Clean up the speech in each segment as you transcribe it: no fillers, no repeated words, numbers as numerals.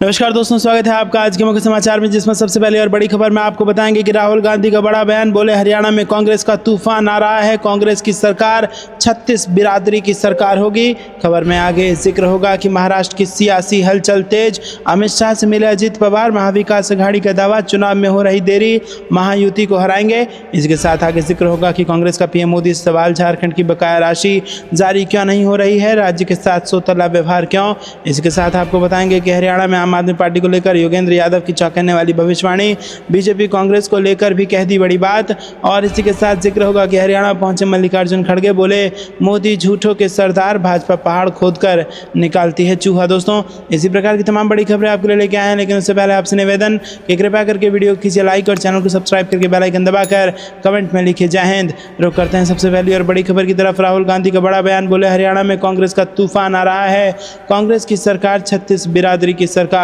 नमस्कार दोस्तों, स्वागत है आपका आज के मुख्य समाचार में, जिसमें सबसे पहले और बड़ी खबर में आपको बताएंगे कि राहुल गांधी का बड़ा बयान। बोले हरियाणा में कांग्रेस का तूफान आ रहा है, कांग्रेस की सरकार 36 बिरादरी की सरकार होगी। खबर में आगे जिक्र होगा कि महाराष्ट्र की सियासी हलचल तेज, अमित शाह से मिले अजित पवार, महाविकास अघाड़ी का दावा, चुनाव में हो रही देरी, महायुति को हराएंगे। इसके साथ आगे जिक्र होगा कि कांग्रेस का पीएम मोदी से सवाल, झारखंड की बकाया राशि जारी क्यों नहीं हो रही है, राज्य के साथ सोतला व्यवहार क्यों। इसके साथ आपको बताएंगे कि हरियाणा में आम आदमी पार्टी को लेकर योगेंद्र यादव की चौंकाने वाली भविष्यवाणी, बीजेपी कांग्रेस को लेकर भी कह दी बड़ी बात। और इसी के साथ जिक्र होगा कि हरियाणा पहुंचे मल्लिकार्जुन खड़गे, बोले मोदी झूठों के सरदार, भाजपा पहाड़ खोदकर निकालती है चूहा। दोस्तों, इसी प्रकार की तमाम बड़ी खबरें आपके लिए लेके आए हैं, लेकिन उससे पहले आपसे निवेदन कि कृपया करके वीडियो कीजिए लाइक और चैनल को सब्सक्राइब करके बेल आइकन दबाकर कमेंट में लिखिए जय हिंद। रुक करते हैं सबसे पहली और बड़ी खबर की तरफ। राहुल गांधी का बड़ा बयान। बोले हरियाणा में कांग्रेस का तूफान आ रहा है, कांग्रेस की सरकार 36 बिरादरी की सरकार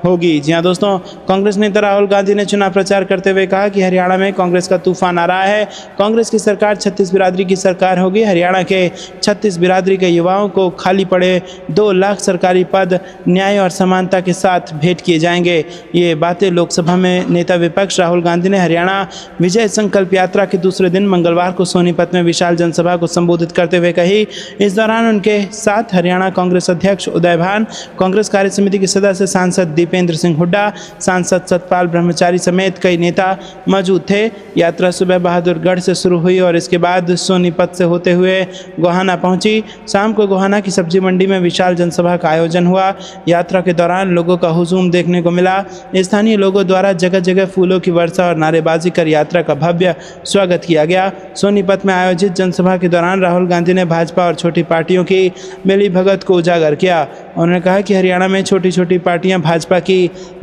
होगी। जी हां दोस्तों, कांग्रेस नेता राहुल गांधी ने चुनाव प्रचार करते हुए कहा कि हरियाणा में कांग्रेस का तूफान आ रहा है, कांग्रेस की सरकार 36 बिरादरी की सरकार होगी। हरियाणा के 36 बिरादरी के युवाओं को खाली पड़े 2 लाख सरकारी पद न्याय और समानता के साथ भेंट किए जाएंगे। ये बातें लोकसभा में नेता विपक्ष राहुल गांधी ने हरियाणा विजय संकल्प यात्रा के दूसरे दिन मंगलवार को सोनीपत में विशाल जनसभा को संबोधित करते हुए कही। इस दौरान उनके साथ हरियाणा कांग्रेस अध्यक्ष उदय भान, कांग्रेस कार्य समिति के सदस्य सांसद दीपेंद्र सिंह हुड्डा, सांसद सतपाल ब्रह्मचारी समेत कई नेता मौजूद थे। यात्रा सुबह बहादुरगढ़ से शुरू हुई और इसके बाद सोनीपत से होते हुए गोहाना पहुंची। शाम को गोहाना की सब्जी मंडी में विशाल जनसभा का आयोजन हुआ। यात्रा के दौरान लोगों का हुजूम देखने को मिला। स्थानीय लोगों द्वारा जगह जगह फूलों की वर्षा और नारेबाजी कर यात्रा का भव्य स्वागत किया गया। सोनीपत में आयोजित जनसभा के दौरान राहुल गांधी ने भाजपा और छोटी पार्टियों की मिलीभगत को उजागर किया। उन्होंने कहा कि हरियाणा में छोटी छोटी पार्टियां भाजपा की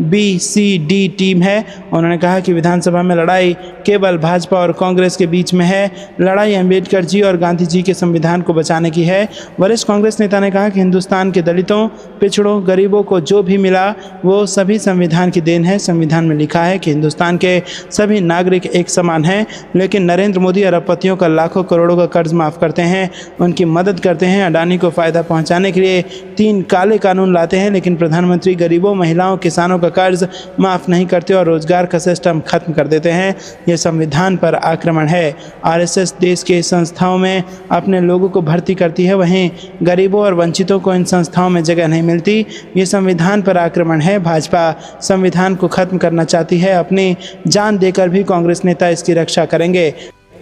BCD टीम है। उन्होंने कहा कि विधानसभा में लड़ाई केवल भाजपा और कांग्रेस के बीच में है, लड़ाई अंबेडकर जी और गांधी जी के संविधान को बचाने की है। वरिष्ठ कांग्रेस नेता ने कहा कि हिंदुस्तान के दलितों, पिछड़ों, गरीबों को जो भी मिला वो सभी संविधान की देन है। संविधान में लिखा है कि हिंदुस्तान के सभी नागरिक एक समान हैं, लेकिन नरेंद्र मोदी अरबपतियों का लाखों करोड़ों का कर्ज माफ़ करते हैं, उनकी मदद करते हैं, अडानी को फ़ायदा पहुँचाने के लिए 3 काले कानून लाते हैं, लेकिन प्रधानमंत्री गरीबों, महिलाओं, किसानों का कर्ज माफ़ नहीं करते और रोजगार का सिस्टम खत्म कर देते हैं। यह संविधान पर आक्रमण है। RSS देश के संस्थाओं में अपने लोगों को भर्ती करती है, वहीं गरीबों और वंचितों को इन संस्थाओं में जगह नहीं मिलती। ये संविधान पर आक्रमण है। भाजपा संविधान को खत्म करना चाहती है, अपनी जान देकर भी कांग्रेस नेता इसकी रक्षा करेंगे।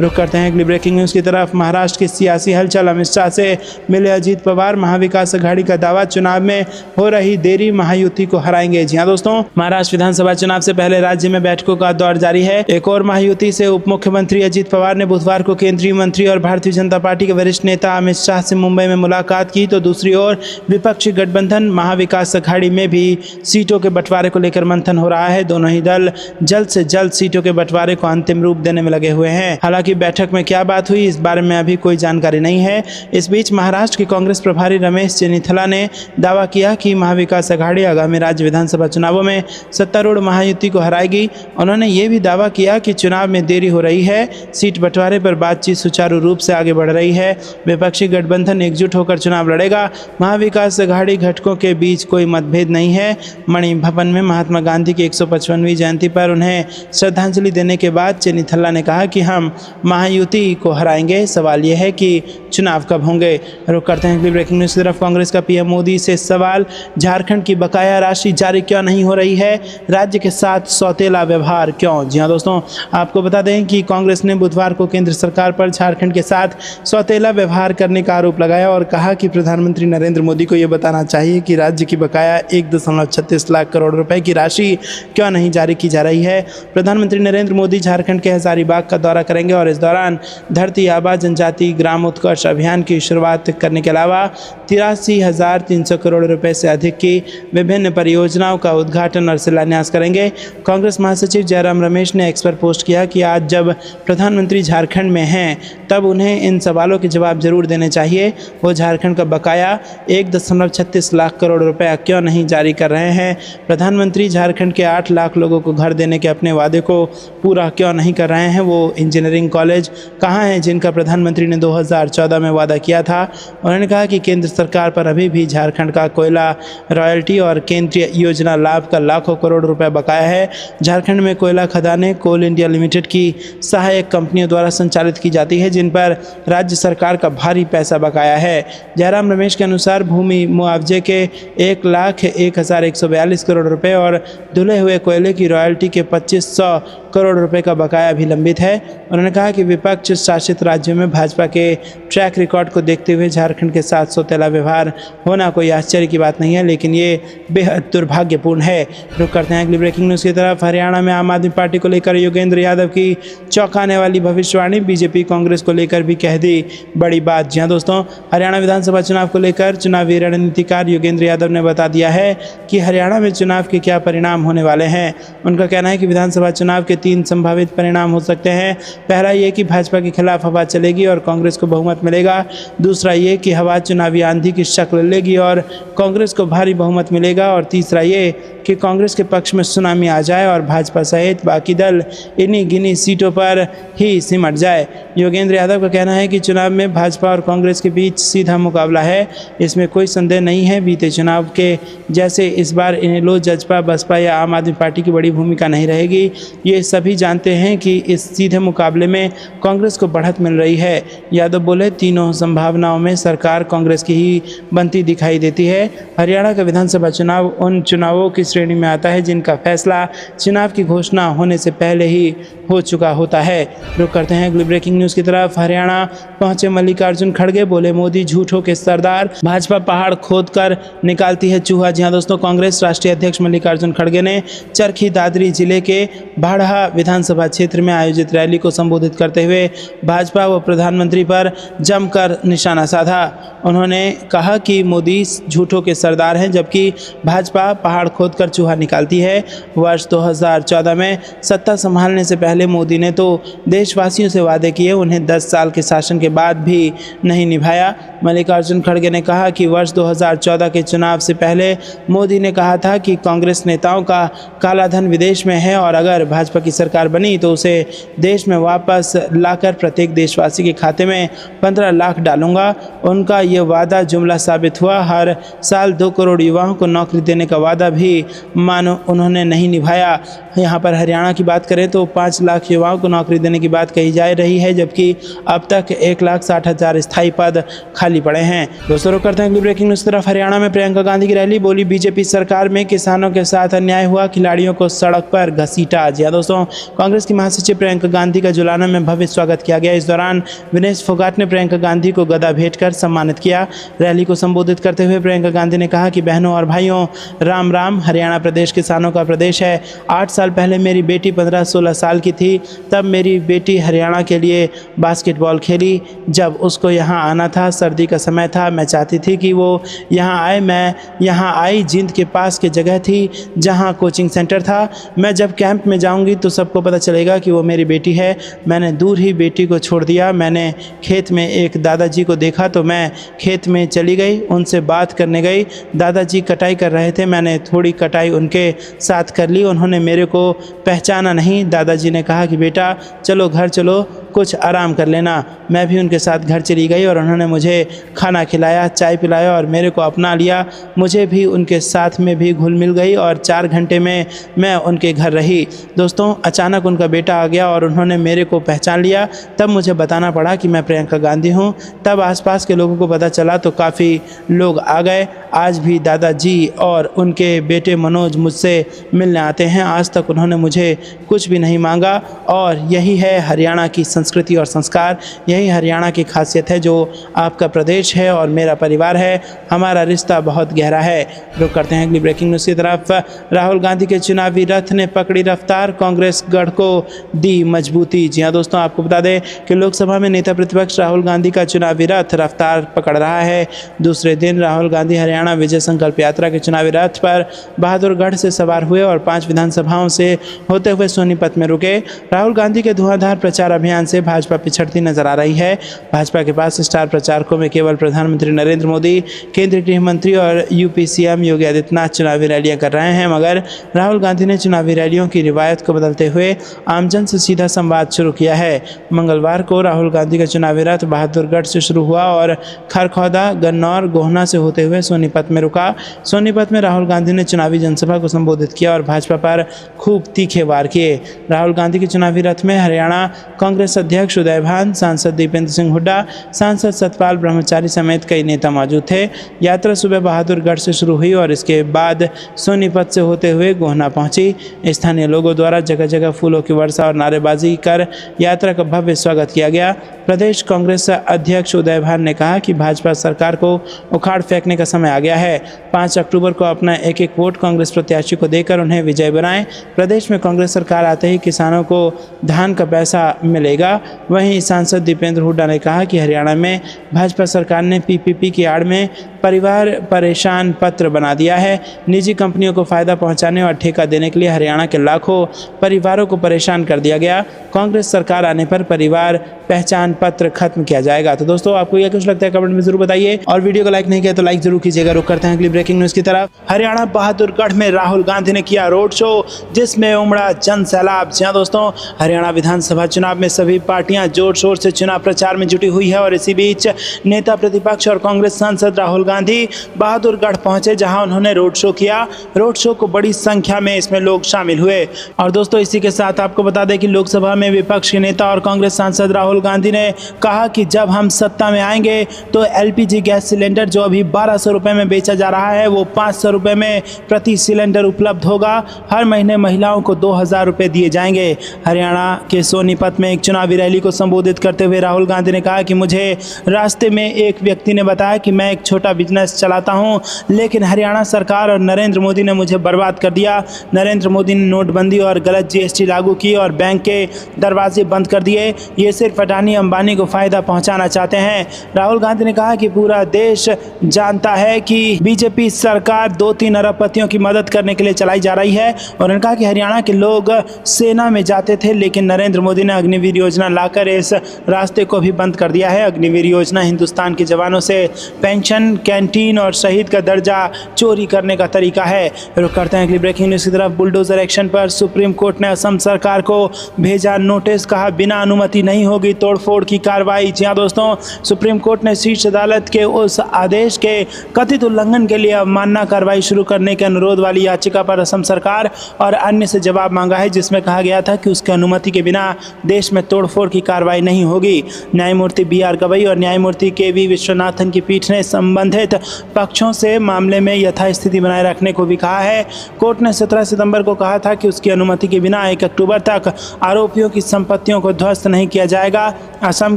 रुक करते हैं अगली ब्रेकिंग न्यूज़ की तरफ। महाराष्ट्र की सियासी हलचल, अमित शाह से मिले अजित पवार, महाविकास अघाड़ी का दावा, चुनाव में हो रही देरी, महायुति को हराएंगे। जी हां दोस्तों, महाराष्ट्र विधानसभा चुनाव से पहले राज्य में बैठकों का दौर जारी है। एक और महायुति से उप मुख्यमंत्री अजित पवार ने बुधवार को केंद्रीय मंत्री और भारतीय जनता पार्टी के वरिष्ठ नेता अमित शाह से मुंबई में मुलाकात की, तो दूसरी ओर विपक्षी गठबंधन महाविकास अघाड़ी में भी सीटों के बंटवारे को लेकर मंथन हो रहा है। दोनों ही दल जल्द से जल्द सीटों के बंटवारे को अंतिम रूप देने में लगे हुए हैं। हालांकि बैठक में क्या बात हुई, इस बारे में अभी कोई जानकारी नहीं है। इस बीच महाराष्ट्र के कांग्रेस प्रभारी रमेश चेन्नीथला ने दावा किया कि महाविकास अघाड़ी आगामी राज्य विधानसभा चुनावों में सत्तारूढ़ महायुति को हराएगी। उन्होंने ये भी दावा किया कि चुनाव में देरी हो रही है, सीट बंटवारे पर बातचीत सुचारू रूप से आगे बढ़ रही है, विपक्षी गठबंधन एकजुट होकर चुनाव लड़ेगा, महाविकास अघाड़ी घटकों के बीच कोई मतभेद नहीं है। मणि भवन में महात्मा गांधी की 155वीं जयंती पर उन्हें श्रद्धांजलि देने के बाद चेन्नीथला ने कहा कि हम महायुति को हराएंगे, सवाल यह है कि चुनाव कब होंगे। रुक करते हैं अगली ब्रेकिंग न्यूज़ की तरफ। कांग्रेस का पीएम मोदी से सवाल, झारखंड की बकाया राशि जारी क्यों नहीं हो रही है, राज्य के साथ सौतेला व्यवहार क्यों। जी हां दोस्तों, आपको बता दें कि कांग्रेस ने बुधवार को केंद्र सरकार पर झारखंड के साथ सौतेला व्यवहार करने का आरोप लगाया और कहा कि प्रधानमंत्री नरेंद्र मोदी को यह बताना चाहिए कि राज्य की बकाया 1.36 लाख करोड़ रुपए की राशि क्यों नहीं जारी की जा रही है। प्रधानमंत्री नरेंद्र मोदी झारखंड के हजारीबाग का दौरा करेंगे और इस दौरान धरती आबा जनजाति ग्राम उत्कर्ष अभियान की शुरुआत करने के अलावा 83,300 करोड़ रुपए से अधिक की विभिन्न परियोजनाओं का उद्घाटन और शिलान्यास करेंगे। कांग्रेस महासचिव जयराम रमेश ने एक्स पर पोस्ट किया कि आज जब प्रधानमंत्री झारखंड में हैं तब उन्हें इन सवालों के जवाब जरूर देने चाहिए। वो झारखंड का बकाया 1.36 लाख करोड़ रुपए क्यों नहीं जारी कर रहे हैं, प्रधानमंत्री झारखंड के 8 लाख लोगों को घर देने के अपने वादे को पूरा क्यों नहीं कर रहे हैं, वो इंजीनियरिंग कॉलेज कहाँ हैं जिनका प्रधानमंत्री ने 2014 में वादा किया था। उन्होंने कहा कि केंद्र सरकार पर अभी भी झारखंड का कोयला रॉयल्टी और केंद्रीय योजना लाभ का लाखों करोड़ रुपए बकाया है। झारखंड में कोयला खदानें कोल इंडिया लिमिटेड की सहायक कंपनियों द्वारा संचालित की जाती है, जिन पर राज्य सरकार का भारी पैसा बकाया है। जयराम रमेश के अनुसार भूमि मुआवजे के 1,01,142 करोड़ रुपए और धुले हुए कोयले की रॉयल्टी के 2500 करोड़ रुपए का बकाया भी लंबित है। उन्होंने कहा कि विपक्ष शासित राज्यों में भाजपा के ट्रैक रिकॉर्ड को देखते हुए झारखंड के साथ सौतेला व्यवहार होना कोई आश्चर्य की बात नहीं है, लेकिन ये बेहद दुर्भाग्यपूर्ण है। रुक करते हैं अगली ब्रेकिंग न्यूज़ की तरफ। हरियाणा में आम आदमी पार्टी को लेकर योगेंद्र यादव की चौंकाने वाली भविष्यवाणी। बीजेपी कांग्रेस को लेकर भी कह दी बड़ी बात। जी हाँ दोस्तों, हरियाणा विधानसभा चुनाव को लेकर चुनावी रणनीतिकार योगेंद्र यादव ने बता दिया है कि हरियाणा में चुनाव के क्या परिणाम होने वाले हैं। उनका कहना है कि विधानसभा चुनाव के 3 संभावित परिणाम हो सकते हैं। पहला ये कि भाजपा के खिलाफ हवा चलेगी और कांग्रेस को बहुमत मिलेगा। दूसरा ये कि हवा चुनावी आंधी की शक्ल लेगी और कांग्रेस को भारी बहुमत मिलेगा। और तीसरा ये कि कांग्रेस के पक्ष में सुनामी आ जाए और भाजपा सहित बाकी दल इन्हीं गिनी सीटों पर ही सिमट जाए। योगेंद्र यादव का कहना है कि चुनाव में भाजपा और कांग्रेस के बीच सीधा मुकाबला है, इसमें कोई संदेह नहीं है। बीते चुनाव के जैसे इस बार इनेलो, जजपा, बसपा या आम आदमी पार्टी की बड़ी भूमिका नहीं रहेगी। ये सभी जानते हैं कि इस सीधे मुकाबले में कांग्रेस को बढ़त मिल रही है। यादव बोले, तीनों संभावनाओं में सरकार कांग्रेस की ही बनती दिखाई देती है। हरियाणा का विधानसभा चुनाव उन चुनावों की श्रेणी में आता है जिनका फैसला चुनाव की घोषणा होने से पहले ही हो चुका होता है। रुक करते हैं अगली ब्रेकिंग न्यूज़ की तरफ। हरियाणा पहुंचे मल्लिकार्जुन खड़गे, बोले मोदी झूठों के सरदार, भाजपा पहाड़ खोद कर निकालती है चूहा। जी हाँ दोस्तों, कांग्रेस राष्ट्रीय अध्यक्ष मल्लिकार्जुन खड़गे ने चरखी दादरी जिले के भाड़हा विधानसभा क्षेत्र में आयोजित रैली को संबोधित करते हुए भाजपा व प्रधानमंत्री पर जमकर निशाना साधा। उन्होंने कहा कि मोदी झूठों के सरदार हैं, जबकि भाजपा पहाड़ खोदकर चूहा निकालती है। वर्ष 2014 में सत्ता संभालने से पहले मोदी ने तो देशवासियों से वादे किए, उन्हें 10 साल के शासन के बाद भी नहीं निभाया। मल्लिकार्जुन खड़गे ने कहा कि वर्ष 2014 के चुनाव से पहले मोदी ने कहा था कि कांग्रेस नेताओं का काला धन विदेश में है और अगर भाजपा की सरकार बनी तो उसे देश में वापस लाकर प्रत्येक देशवासी के खाते में 15 लाख डालूंगा। उनका ये वादा जुमला साबित हुआ। हर साल 2 करोड़ युवाओं को नौकरी देने का वादा भी मानो उन्होंने नहीं निभाया। यहाँ पर हरियाणा की बात करें तो 5 लाख युवाओं को नौकरी देने की बात कही जा रही है, जबकि अब तक 1,60,000 स्थायी पद खाली पड़े हैं। दोस्तों रुक करते हैं अगली ब्रेकिंग न्यूज़ तरफ। हरियाणा में प्रियंका गांधी की रैली, बोली बीजेपी सरकार में किसानों के साथ अन्याय हुआ, खिलाड़ियों को सड़क पर घसीटा। जी हाँ दोस्तों, कांग्रेस की महासचिव प्रियंका गांधी का जुलाना में भव्य स्वागत किया गया। इस दौरान विनेश फोगाट ने प्रियंका गांधी को गदा भेंट कर सम्मानित किया। रैली को संबोधित करते हुए प्रियंका गांधी ने कहा कि बहनों और भाइयों, राम राम। हरियाणा प्रदेश किसानों का प्रदेश है। 8 साल पहले मेरी बेटी 15-16 साल की थी, तब मेरी बेटी हरियाणा के लिए बास्केटबॉल खेली। जब उसको यहाँ आना था, सर्दी का समय था, मैं चाहती थी कि वो यहाँ आए। मैं यहाँ आई, जिंद के पास की जगह थी जहाँ कोचिंग सेंटर था। मैं जब कैंप में जाऊँगी तो सबको पता चलेगा कि वो मेरी बेटी है। मैंने दूर ही बेटी को छोड़ दिया। मैंने खेत में एक दादाजी को देखा तो मैं खेत में चली गई, उनसे बात करने गई। दादाजी कटाई कर रहे थे, मैंने थोड़ी कटाई उनके साथ कर ली। उन्होंने मेरे को पहचाना नहीं। दादाजी ने कहा कि बेटा चलो घर चलो, कुछ आराम कर लेना। मैं भी उनके साथ घर चली गई और उन्होंने मुझे खाना खिलाया, चाय पिलाया और मेरे को अपना लिया। मुझे भी उनके साथ में भी घुल मिल गई और 4 घंटे में मैं उनके घर रही। दोस्तों, अचानक उनका बेटा आ गया और उन्होंने मेरे को पहचान लिया। तब मुझे बताना पड़ा कि मैं प्रियंका गांधी हूँ। तब आसपास के लोगों को पता चला तो काफ़ी लोग आ गए। आज भी दादाजी और उनके बेटे मनोज मुझसे मिलने आते हैं। आज तक उन्होंने मुझे कुछ भी नहीं मांगा और यही है हरियाणा की संस्कृति और संस्कार। यही हरियाणा की खासियत है। जो आपका प्रदेश है और मेरा परिवार है, हमारा रिश्ता बहुत गहरा है। रुक करते हैं अगली ब्रेकिंग न्यूज़ की तरफ। राहुल गांधी के चुनावी रथ ने पकड़ी रफ्तार, कांग्रेस गढ़ को दी मजबूती। जी हाँ दोस्तों, आपको बता दें कि लोकसभा में नेता प्रतिपक्ष राहुल गांधी का चुनावी रथ रफ्तार पकड़ रहा है। दूसरे दिन राहुल गांधी हरियाणा विजय संकल्प यात्रा के चुनावी रथ पर बहादुरगढ़ से सवार हुए और 5 विधानसभाओं से होते हुए सोनीपत में रुके। राहुल गांधी के धुआंधार प्रचार अभियान से भाजपा पिछड़ती नजर आ रही है। भाजपा के पास स्टार प्रचारकों में केवल प्रधानमंत्री नरेंद्र मोदी, केंद्रीय गृह मंत्री और यूपी सीएम योगी आदित्यनाथ चुनावी रैलियां कर रहे हैं, मगर राहुल गांधी ने चुनावी रैलियों की रिवायत को बदलते हुए आमजन से सीधा संवाद शुरू किया है। मंगलवार को राहुल गांधी का चुनावी रथ बहादुरगढ़ से शुरू हुआ और खरखौदा, गन्नौर, गोहना से होते हुए सोनीपत में रुका। सोनीपत में राहुल गांधी ने चुनावी जनसभा को संबोधित किया और भाजपा पर खूब तीखे वार किए। राहुल गांधी के चुनावी रथ में हरियाणा कांग्रेस अध्यक्ष उदय भान, सांसद दीपेंद्र सिंह हुड्डा, सांसद सतपाल ब्रह्मचारी समेत कई नेता मौजूद थे। यात्रा सुबह बहादुरगढ़ से शुरू हुई और इसके बाद सोनीपत से होते हुए गोहना पहुंची। स्थानीय लोगों द्वारा जगह जगह फूलों की वर्षा और नारेबाजी कर यात्रा का भव्य स्वागत किया गया। प्रदेश कांग्रेस अध्यक्ष उदय भान ने कहा कि भाजपा सरकार को उखाड़ फेंकने का समय आ गया है। 5 अक्टूबर को अपना एक एक वोट कांग्रेस प्रत्याशी को देकर उन्हें विजय बनाएं। प्रदेश में कांग्रेस सरकार आते ही किसानों को धान का पैसा मिलेगा। वहीं सांसद दीपेंद्र हुड्डा ने कहा कि हरियाणा में भाजपा सरकार ने पीपीपी की आड़ में परिवार परेशान पत्र बना दिया है। निजी कंपनियों को फायदा पहुंचाने और ठेका देने के लिए हरियाणा के लाखों परिवारों को परेशान कर दिया गया। कांग्रेस सरकार आने पर परिवार पहचान पत्र खत्म किया जाएगा। तो दोस्तों, आपको यह कुछ लगता है कमेंट में जरूर बताइए और वीडियो को लाइक नहीं किया तो लाइक जरूर कीजिएगा। रुक करते हैं अगली ब्रेकिंग न्यूज की तरफ। हरियाणा बहादुरगढ़ में राहुल गांधी ने किया रोड शो, जिसमें उमड़ा जन सैलाब। जी हां दोस्तों, हरियाणा विधानसभा चुनाव में सभी पार्टियां जोर शोर से चुनाव प्रचार में जुटी हुई है और इसी बीच नेता प्रतिपक्ष और कांग्रेस सांसद राहुल गांधी बहादुरगढ़ पहुंचे, जहां उन्होंने रोड शो किया। रोड शो को बड़ी संख्या में इसमें लोग शामिल हुए। और दोस्तों, इसी के साथ आपको बता दें कि लोकसभा में विपक्ष के नेता और कांग्रेस सांसद राहुल गांधी ने कहा कि जब हम सत्ता में आएंगे तो एलपीजी गैस सिलेंडर जो अभी 1200 रुपए में बेचा जा रहा है वो 500 रुपए में प्रति सिलेंडर उपलब्ध होगा। हर महीने महिलाओं को 2000 रुपए दिए जाएंगे। हरियाणा के सोनीपत में एक चुनावी रैली को संबोधित करते हुए राहुल गांधी ने कहा कि मुझे रास्ते में एक व्यक्ति ने बताया कि मैं एक छोटा बिजनेस चलाता हूं, लेकिन हरियाणा सरकार और नरेंद्र मोदी ने मुझे बर्बाद कर दिया। नरेंद्र मोदी ने नोटबंदी और गलत जीएसटी लागू की और बैंक के दरवाजे बंद कर दिए। ये सिर्फ अडानी अंबानी को फायदा पहुंचाना चाहते हैं। राहुल गांधी ने कहा कि पूरा देश जानता है कि बीजेपी सरकार 2-3 अरबपतियों की मदद करने के लिए चलाई जा रही है। और उन्होंने कहा कि हरियाणा के लोग सेना में जाते थे, लेकिन नरेंद्र मोदी ने अग्निवीर योजना लाकर इस रास्ते को भी बंद कर दिया है। अग्निवीर योजना हिंदुस्तान के जवानों से पेंशन, कैंटीन और शहीद का दर्जा चोरी करने का तरीका है। रुक करते हैं अगली ब्रेकिंग न्यूज की तरफ। बुलडोजर एक्शन पर सुप्रीम कोर्ट ने असम सरकार को भेजा नोटिस, कहा बिना अनुमति नहीं होगी तोड़फोड़ की कार्रवाई। जी हां दोस्तों, सुप्रीम कोर्ट ने शीर्ष अदालत के उस आदेश के कथित उल्लंघन के लिए अवमानना कार्रवाई शुरू करने के अनुरोध वाली याचिका पर असम सरकार और अन्य से जवाब मांगा है, जिसमें कहा गया था कि उसकी अनुमति के बिना देश में तोड़फोड़ की कार्रवाई नहीं होगी। न्यायमूर्ति BR गवई और न्यायमूर्ति KV विश्वनाथन की पीठ ने संबंधित पक्षों से मामले में यथास्थिति बनाए रखने को भी कहा है। कोर्ट ने 17 सितंबर को कहा था कि उसकी अनुमति के बिना 1 अक्टूबर तक आरोपियों की संपत्तियों को ध्वस्त नहीं किया जाएगा। असम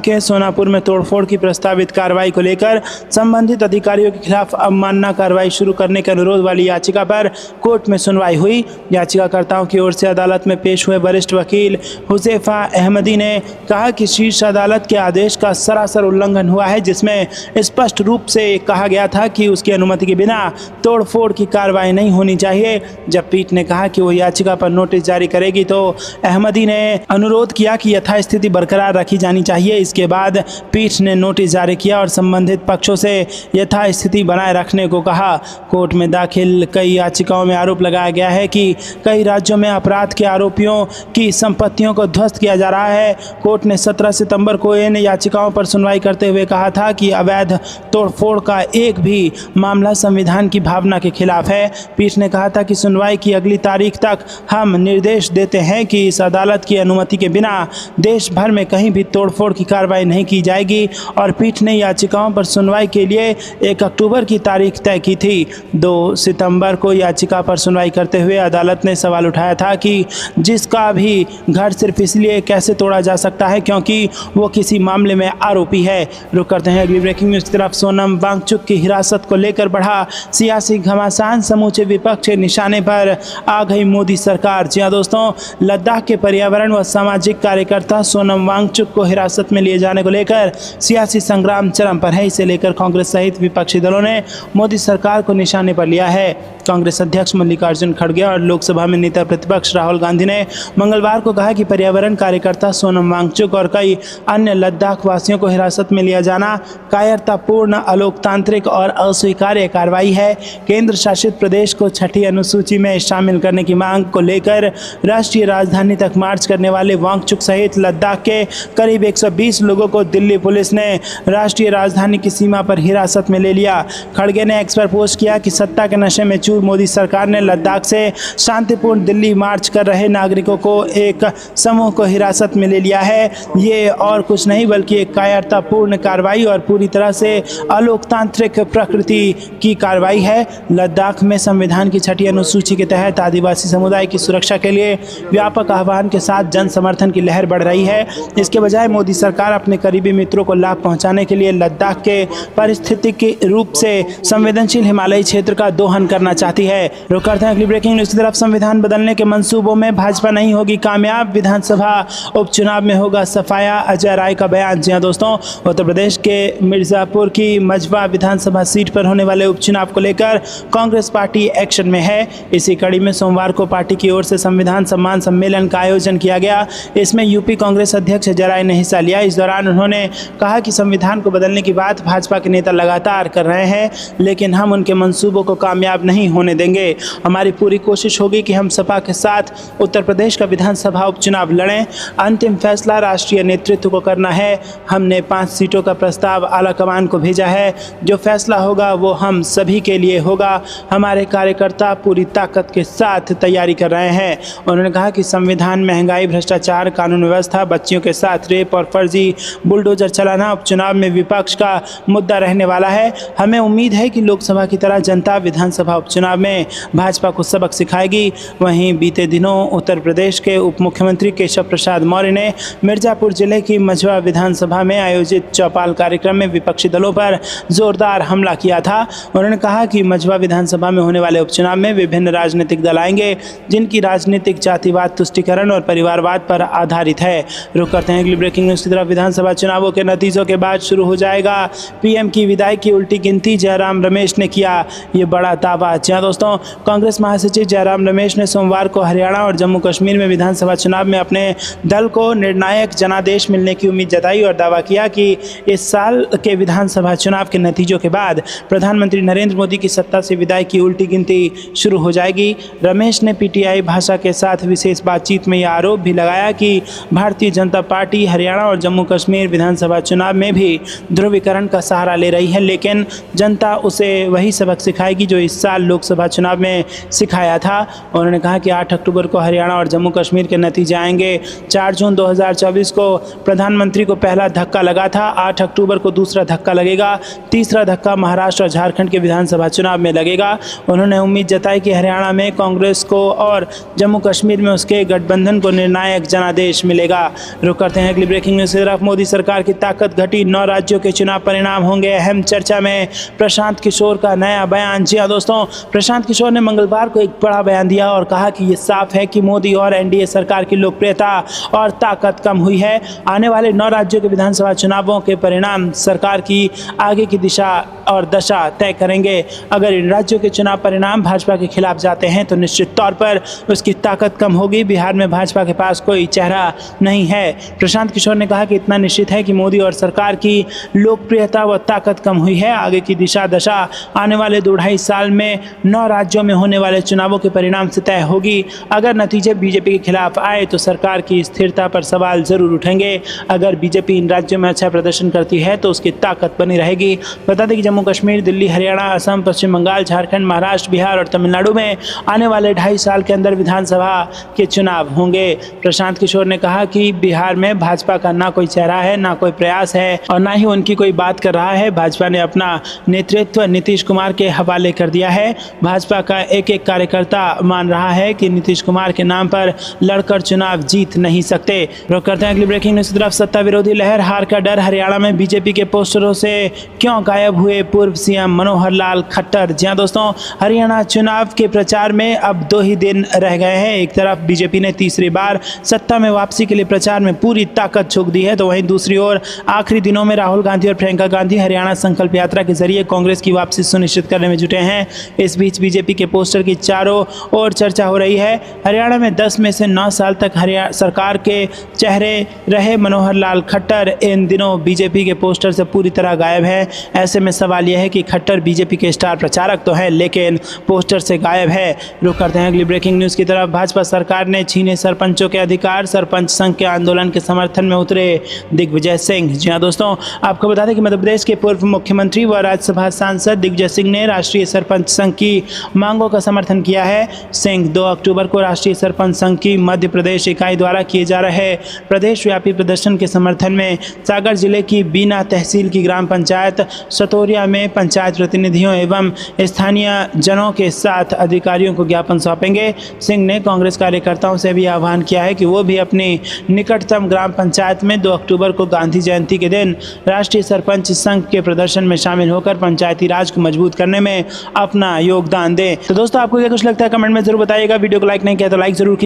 के सोनापुर में तोड़फोड़ की प्रस्तावित कार्रवाई को लेकर संबंधित अधिकारियों के खिलाफ अवमानना कार्रवाई शुरू करने के अनुरोध वाली याचिका पर कोर्ट में सुनवाई हुई। याचिकाकर्ताओं की ओर से अदालत में पेश हुए वरिष्ठ वकील हुजैफा अहमदी ने कहा कि शीर्ष अदालत के आदेश का सरासर उल्लंघन हुआ है, जिसमें स्पष्ट रूप से कहा गया था कि उसकी अनुमति के बिना तोड़फोड़ की कार्रवाई नहीं होनी चाहिए। जब पीठ ने कहा कि वो याचिका पर नोटिस जारी करेगी तो अहमदी ने अनुरोध किया कि यथास्थिति बरकरार रखी जानी चाहिए। इसके बाद पीठ ने नोटिस जारी किया और संबंधित पक्षों से यथास्थिति बनाए रखने को कहा। कोर्ट में दाखिल कई याचिकाओं में आरोप लगाया गया है कि कई राज्यों में अपराध के आरोपियों की संपत्तियों को ध्वस्त किया जा रहा है। कोर्ट ने 17 सितंबर को इन याचिकाओं पर सुनवाई करते हुए कहा था कि अवैध तोड़फोड़ का एक भी मामला संविधान की भावना के खिलाफ है। पीठ ने कहा था कि सुनवाई की अगली तारीख तक हम निर्देश देते हैं कि इस अदालत की अनुमति के बिना देश भर में कहीं भी तोड़फोड़ की कार्रवाई नहीं की जाएगी। और पीठ ने याचिकाओं पर सुनवाई के लिए 1 अक्टूबर की तारीख तय की थी। 2 सितंबर को याचिका पर सुनवाई करते हुए अदालत ने सवाल उठाया था कि जिसका भी घर सिर्फ इसलिए कैसे तोड़ा जा सकता है क्योंकि वो किसी मामले में आरोपी है। रुक करते हैं अगली ब्रेकिंग न्यूज की तरफ। सोनम वांगचुक की हिरासत को लेकर बढ़ा सियासी घमासान, समूचे विपक्ष के निशाने पर आ गई मोदी सरकार। जी हां दोस्तों, लद्दाख के पर्यावरण व सामाजिक कार्यकर्ता सोनम वांगचुक को हिरासत में लिए जाने को लेकर सियासी संग्राम चरम पर है। इसे लेकर कांग्रेस सहित विपक्षी दलों ने मोदी सरकार को निशाने पर लिया है। कांग्रेस अध्यक्ष मल्लिकार्जुन खड़गे और लोकसभा में नेता प्रतिपक्ष राहुल गांधी ने मंगलवार को कहा कि पर्यावरण कार्यकर्ता सोनम वांगचुक और कई अन्य लद्दाख वासियों को हिरासत में लिया जाना कायरतापूर्ण, अलोकतांत्रिक और अस्वीकार्य कार्रवाई है। केंद्र शासित प्रदेश को छठी अनुसूची में शामिल करने की मांग को लेकर राष्ट्रीय राजधानी तक मार्च करने वाले वांगचुक सहित लद्दाख के करीब 120 लोगों को दिल्ली पुलिस ने राष्ट्रीय राजधानी की सीमा पर हिरासत में ले लिया। खड़गे ने एक्स पर पोस्ट किया कि सत्ता के नशे में चूर मोदी सरकार ने लद्दाख से शांतिपूर्ण दिल्ली मार्च कर रहे नागरिकों को एक समूह को हिरासत में ले लिया है। ये और कुछ नहीं बल्कि एक कायरतापूर्ण कार्रवाई और पूरी तरह से अलोकतांत्रिक प्रकृति की कार्रवाई है। लद्दाख में संविधान की छठी अनुसूची के तहत आदिवासी समुदाय की सुरक्षा के लिए व्यापक आह्वान के साथ जन समर्थन की लहर बढ़ रही है। इसके बजाय मोदी सरकार अपने करीबी मित्रों को लाभ पहुंचाने के लिए लद्दाख के पारिस्थितिक रूप से संवेदनशील हिमालयी क्षेत्र का दोहन करना चाहती है। रुक करते हैं अगली ब्रेकिंग न्यूज की तरफ। संविधान बदलने के मंसूबों में भाजपा नहीं होगी कामयाब, विधानसभा उपचुनाव में होगा सफाया, अजय राय का बयान। जी हां दोस्तों, उत्तर प्रदेश के मिर्जापुर की मझवा विधानसभा सीट पर होने वाले उपचुनाव को लेकर कांग्रेस पार्टी एक्शन में है। इसी कड़ी में सोमवार को पार्टी की ओर से संविधान सम्मान सम्मेलन का आयोजन किया गया। इसमें यूपी कांग्रेस अध्यक्ष अजय राय ने हिस्सा लिया। इस दौरान उन्होंने कहा कि संविधान को बदलने की बात भाजपा के नेता लगातार कर रहे हैं, लेकिन हम उनके मंसूबों को कामयाब नहीं होने देंगे। हमारी पूरी कोशिश होगी कि हम सपा के साथ उत्तर प्रदेश का विधानसभा उपचुनाव लड़ें। अंतिम फैसला राष्ट्रीय नेतृत्व को करना है। हमने 5 सीटों का प्रस्ताव आलाकमान को भेजा है। जो फैसला होगा वो हम सभी के लिए होगा। हमारे कार्यकर्ता पूरी ताकत के साथ तैयारी कर रहे हैं। उन्होंने कहा कि संविधान, महंगाई, भ्रष्टाचार, कानून व्यवस्था, बच्चियों के साथ रेप और फर्जी बुलडोजर चलाना उपचुनाव में विपक्ष का मुद्दा रहने वाला है। हमें उम्मीद है कि लोकसभा की तरह जनता विधानसभा उपचुनाव में भाजपा को सबक सिखाएगी। वहीं बीते दिनों उत्तर प्रदेश के उप मुख्यमंत्री केशव प्रसाद मौर्य ने मिर्जापुर जिले की मझवा विधानसभा में आयोजित चौपाल कार्यक्रम में विपक्षी दलों पर जोरदार हमला किया था। उन्होंने कहा कि मझवा विधानसभा में होने वाले उपचुनाव में विभिन्न राजनीतिक दल आएंगे जिनकी राजनीतिक जातिवाद, तुष्टीकरण और परिवारवाद पर आधारित है। रुक करते हैं अगली ब्रेकिंग न्यूज की तरफ। विधानसभा चुनावों के नतीजों के बाद शुरू हो जाएगा पीएम की विदाई की उल्टी गिनती, जयराम रमेश ने किया ये बड़ा दावा। जी हां दोस्तों, कांग्रेस महासचिव जयराम रमेश ने सोमवार को हरियाणा और जम्मू कश्मीर में विधानसभा चुनाव में अपने दल को निर्णायक जनादेश मिलने की उम्मीद जताई और दावा किया कि इस साल के विधानसभा चुनाव के नतीजों के बाद प्रधानमंत्री नरेंद्र मोदी की सत्ता से विदाई की उल्टी गिनती शुरू हो जाएगी। रमेश ने पीटीआई भाषा के साथ विशेष बातचीत में यह आरोप भी लगाया कि भारतीय जनता पार्टी हरियाणा और जम्मू कश्मीर विधानसभा चुनाव में भी ध्रुवीकरण का सहारा ले रही है, लेकिन जनता उसे वही सबक सिखाएगी जो इस साल लोकसभा चुनाव में सिखाया था। उन्होंने कहा कि 8 अक्टूबर को हरियाणा और जम्मू कश्मीर के नतीजे आएंगे। 4 जून 2024 को प्रधानमंत्री को पहला धक्का लगा था, 8 अक्टूबर को दूसरा धक्का लगेगा, तीसरा धक्का महाराष्ट्र और झारखंड के विधानसभा चुनाव में लगेगा। उन्होंने उम्मीद जताई कि हरियाणा में कांग्रेस को और जम्मू कश्मीर में उसके गठबंधन को निर्णायक जनादेश मिलेगा। रुक करते हैं अगली ब्रेकिंग न्यूज की तरफ। मोदी सरकार की ताकत घटी, 9 राज्यों के चुनाव परिणाम होंगे अहम। चर्चा में प्रशांत किशोर का नया बयान। जी हां दोस्तों, प्रशांत किशोर ने मंगलवार को एक बड़ा बयान दिया और कहा कि ये साफ है कि मोदी और एनडीए सरकार की लोकप्रियता और ताकत कम हुई है। आने वाले 9 राज्यों के विधानसभा चुनावों के परिणाम सरकार की आगे की दिशा और दशा तय करेंगे। अगर इन राज्यों के चुनाव परिणाम भाजपा के खिलाफ जाते हैं तो निश्चित तौर पर उसकी ताकत कम होगी। बिहार में भाजपा के पास कोई चेहरा नहीं है। प्रशांत किशोर ने कहा कि इतना निश्चित है कि मोदी और सरकार की लोकप्रियता व ताकत कम हुई है। आगे की दिशा दशा आने वाले 2-2.5 साल में 9 राज्यों में होने वाले चुनावों के परिणाम से तय होगी। अगर नतीजे बीजेपी के खिलाफ आए तो सरकार की स्थिरता पर सवाल जरूर उठेंगे। अगर बीजेपी इन राज्यों में अच्छा प्रदर्शन करती है तो उसकी ताकत बनी रहेगी। बता दें कि जम्मू कश्मीर, दिल्ली, हरियाणा, असम, पश्चिम बंगाल, झारखंड, महाराष्ट्र, बिहार और तमिलनाडु में आने वाले 2.5 साल के अंदर विधानसभा के चुनाव होंगे। प्रशांत किशोर ने कहा कि बिहार में भाजपा का ना कोई चेहरा है, ना कोई प्रयास है और ना ही उनकी कोई बात कर रहा है। भाजपा ने अपना नेतृत्व नीतीश कुमार के हवाले कर दिया है। भाजपा का एक एक कार्यकर्ता मान रहा है कि नीतीश कुमार के नाम पर लड़कर चुनाव जीत नहीं सकते। रुक करते हैं अगली ब्रेकिंग न्यूज की तरफ। सत्ता विरोधी लहर, हार का डर, हरियाणा में बीजेपी के पोस्टरों से क्यों गायब हुए पूर्व सीएम मनोहर लाल खट्टर। जी हां दोस्तों, हरियाणा चुनाव के प्रचार में अब 2 ही दिन रह गए हैं। एक तरफ बीजेपी ने तीसरी बार सत्ता में वापसी के लिए प्रचार में पूरी ताकत झोंक दी है, तो वहीं दूसरी ओर आखिरी दिनों में राहुल गांधी और प्रियंका गांधी हरियाणा संकल्प यात्रा के जरिए कांग्रेस की वापसी सुनिश्चित करने में जुटे हैं। इस बीच बीजेपी के पोस्टर की चारों ओर चर्चा हो रही है। हरियाणा में 10 में से 9 साल तक हरियाणा सरकार के चेहरे रहे मनोहर लाल खट्टर इन दिनों बीजेपी के पोस्टर से पूरी तरह गायब है। ऐसे में सवाल यह है कि खट्टर बीजेपी के स्टार प्रचारक तो है, लेकिन पोस्टर से गायब है। रुक करते हैं अगली ब्रेकिंग न्यूज़ की तरफ। भाजपा सरकार ने छीने सरपंचों के अधिकार, सरपंच संघ के आंदोलन के समर्थन में उतरे दिग्विजय सिंह। जी हाँ दोस्तों, आपको बता दें कि मध्य प्रदेश के पूर्व मुख्यमंत्री व राज्यसभा सांसद दिग्विजय सिंह ने राष्ट्रीय सरपंच संघ की मांगों का समर्थन किया है। सिंह 2 अक्टूबर को राष्ट्रीय सरपंच संघ की मध्य प्रदेश इकाई द्वारा किए जा रहे प्रदेश व्यापी प्रदर्शन के समर्थन में सागर जिले की बीना तहसील की ग्राम पंचायत सतोरिया में पंचायत प्रतिनिधियों एवं स्थानीय जनों के साथ अधिकारियों को ज्ञापन सौंपेंगे। सिंह ने कांग्रेस कार्यकर्ताओं से भी आह्वान किया है कि वो भी अपनी निकटतम ग्राम पंचायत में 2 अक्टूबर को गांधी जयंती के दिन राष्ट्रीय सरपंच संघ के प्रदर्शन में शामिल होकर पंचायती राज को मजबूत करने में अपना योगदान दें। तो दोस्तों, आपको क्या कुछ लगता है कमेंट में जरूर बताइएगा। वीडियो को लाइक नहीं किया तो लाइक जरूर